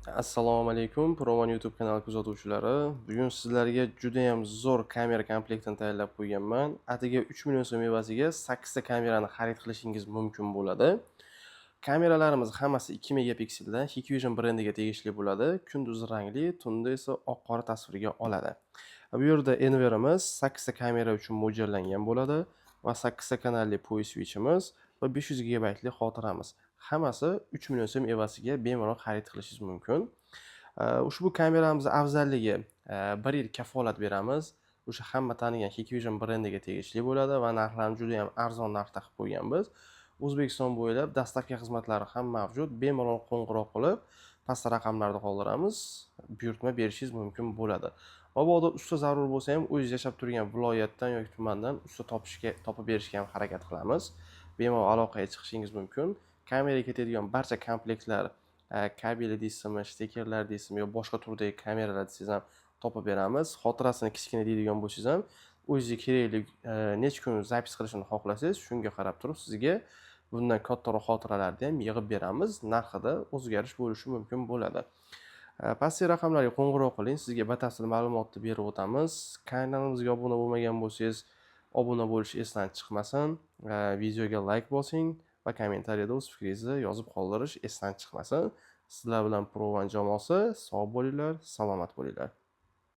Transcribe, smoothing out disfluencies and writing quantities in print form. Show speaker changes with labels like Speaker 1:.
Speaker 1: Assalomu alaykum, Provan YouTube kanali kuzatuvchilari. Bugun sizlarga juda ham zo'r kamera komplektini tayyorlab qo'yganman. Atiga 3 million so'm evaziga 8 ta kamerani xarid qilishingiz mumkin bo'ladi. Kameralarimiz hammasi 2 megapikseldan Hikvision brendiga tegishli bo'ladi. Kunduz rangli, tunda esa oq-qora tasvirga oladi. Bu yerda Enverimiz 8 ta kamera uchun mo'ljallangan bo'ladi va 8 ta kanalli POI switchimiz va 500 GB lik xotiramiz. Hammasi 3 million so'm evaziga bemalol xarid qilishingiz mumkin. Ushbu kameramiz afzalligi 1 yil kafolat beramiz. O'sha hamma tanigan Hikvision brendiga tegishli bo'ladi va narxlarni juda ham arzon narxda qilib qo'yganmiz. O'zbekiston bo'ylab dastlabki xizmatlari ham mavjud. Bemalol qo'ng'iroq qilib, pastda raqamlarni qoldiramiz, buyurtma berishingiz mumkin bo'ladi. Mabodo usta zarur bo'lsa ham, o'zingiz yashab turgan viloyatdan yoki tumandan usta topib berishga ham harakat qilamiz. Bemalol aloqaga chiqishingiz mumkin. Kameraga ketadigan barcha komplektlar, kabeli deysizmi, stekerlar deysizmi, yo boshqa turdagi kameralar desangiz ham topib beramiz. Xotirasini kichkina deydigan bo'lsangiz ham, o'zingizga kerakli necha kun zapis qilishni xohlasangiz, shunga qarab turib sizga bundan kattaroq xotiralarni ham yig'ib beramiz. Narxida o'zgarish bo'lishi mumkin bo'ladi. Pastdagi raqamlarga qo'ng'iroq qiling, sizga batafsil ma'lumotni berib o'tamiz. Kanalimizga obuna bo'lmagan bo'lsangiz, obuna bo'lish esdan chiqmasin. Videoga like bosing va kommentariyada o'z fikringizni yozib qoldirish esdan chiqmasin. Sizlar bilan Provan jamoasi sog' bo'linglar, salomat bo'linglar.